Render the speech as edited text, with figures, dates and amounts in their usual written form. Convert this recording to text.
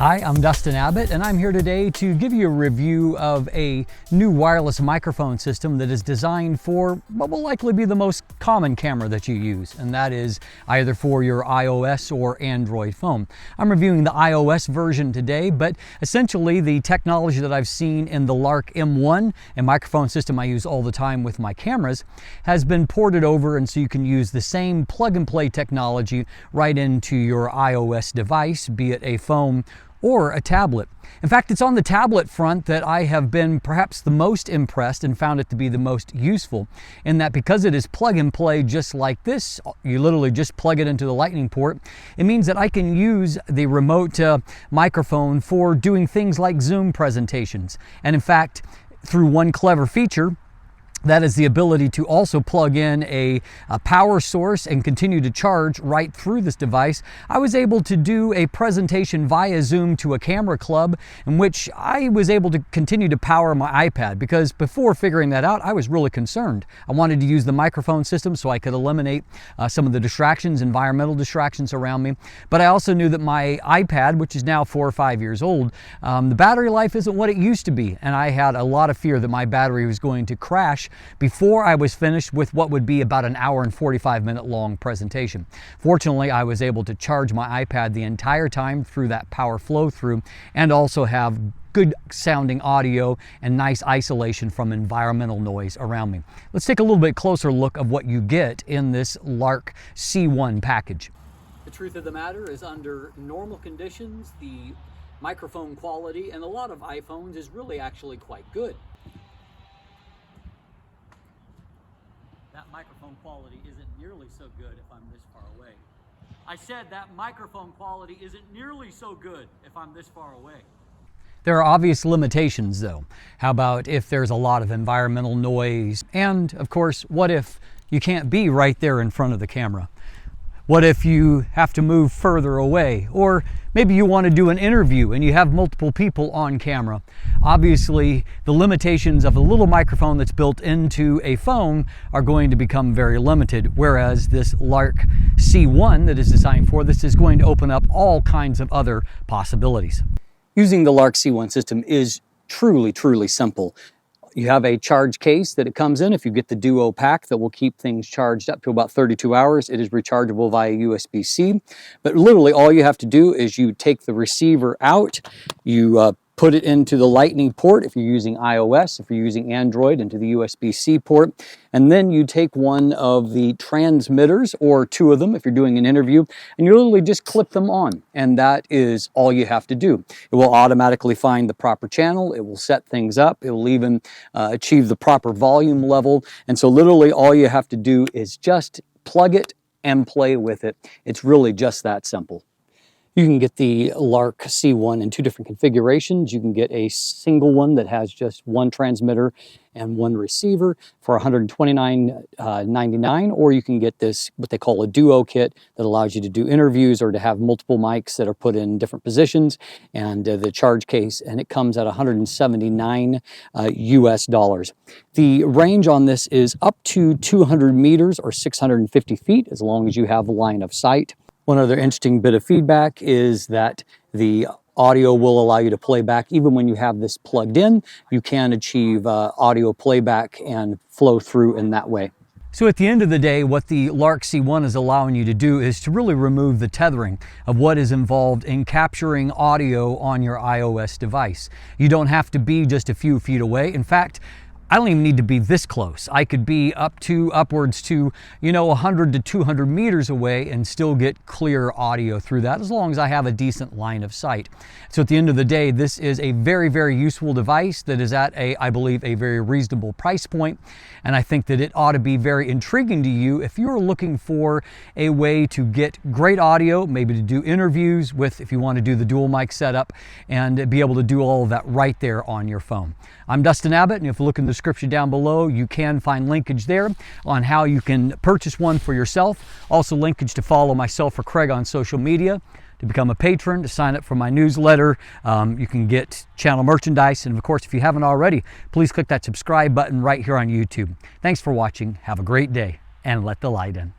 Hi, I'm Dustin Abbott, and I'm here today to give you a review of a new wireless microphone system that is designed for what will likely be the most common camera that you use, and that is either for your iOS or Android phone. I'm reviewing the iOS version today, but essentially the technology that I've seen in the Lark M1, a microphone system I use all the time with my cameras, has been ported over, and so you can use the same plug-and-play technology right into your iOS device, be it a phone or a tablet. In fact, it's on the tablet front that I have been perhaps the most impressed and found it to be the most useful, in that because it is plug and play just like this, you literally just plug it into the lightning port, it means that I can use the remote microphone for doing things like Zoom presentations. And in fact, through one clever feature, that is the ability to also plug in a power source and continue to charge right through this device. I was able to do a presentation via Zoom to a camera club in which I was able to continue to power my iPad, because before figuring that out, I was really concerned. I wanted to use the microphone system so I could eliminate some of the distractions, environmental distractions around me. But I also knew that my iPad, which is now 4 or 5 years old, the battery life isn't what it used to be. And I had a lot of fear that my battery was going to crash before I was finished with what would be about an hour and 45-minute long presentation. Fortunately, I was able to charge my iPad the entire time through that power flow through, and also have good sounding audio and nice isolation from environmental noise around me. Let's take a little bit closer look of what you get in this Lark C1 package. The truth of the matter is, under normal conditions, the microphone quality in a lot of iPhones is really actually quite good. That microphone quality isn't nearly so good if I'm this far away. I said that microphone quality isn't nearly so good if I'm this far away. There are obvious limitations though. How about if there's a lot of environmental noise? And of course, what if you can't be right there in front of the camera? What if you have to move further away? Or maybe you want to do an interview and you have multiple people on camera. Obviously, the limitations of a little microphone that's built into a phone are going to become very limited, whereas this Lark C1 that is designed for this is going to open up all kinds of other possibilities. Using the Lark C1 system is truly simple. You have a charge case that it comes in. If you get the Duo pack, that will keep things charged up to about 32 hours. It is rechargeable via USB-C. But literally all you have to do is you take the receiver out, you put it into the lightning port if you're using iOS, if you're using Android, into the USB-C port, and then you take one of the transmitters, or two of them if you're doing an interview, and you literally just clip them on, and that is all you have to do. It will automatically find the proper channel, it will set things up, it will even achieve the proper volume level, and so literally all you have to do is just plug it and play with it. It's really just that simple. You can get the Lark C1 in two different configurations. You can get a single one that has just one transmitter and one receiver for $129.99, or you can get this, what they call a Duo kit, that allows you to do interviews or to have multiple mics that are put in different positions, and the charge case, and it comes at $179 US dollars. The range on this is up to 200 meters or 650 feet, as long as you have a line of sight. One other interesting bit of feedback is that the audio will allow you to play back even when you have this plugged in. You can achieve audio playback and flow through in that way. So at the end of the day, what the Lark C1 is allowing you to do is to really remove the tethering of what is involved in capturing audio on your iOS device. You don't have to be just a few feet away. In fact, I don't even need to be this close. I could be upwards to, 100 to 200 meters away and still get clear audio through that, as long as I have a decent line of sight. So at the end of the day, this is a very useful device that is at I believe, a very reasonable price point. And I think that it ought to be very intriguing to you if you're looking for a way to get great audio, maybe to do interviews with, if you want to do the dual mic setup, and be able to do all of that right there on your phone. I'm Dustin Abbott, and if you look in the description down below, you can find linkage there on how you can purchase one for yourself. Also linkage to follow myself or Craig on social media, to become a patron, to sign up for my newsletter. You can get channel merchandise, and of course, if you haven't already, please click that subscribe button right here on YouTube. Thanks for watching. Have a great day, and let the light in.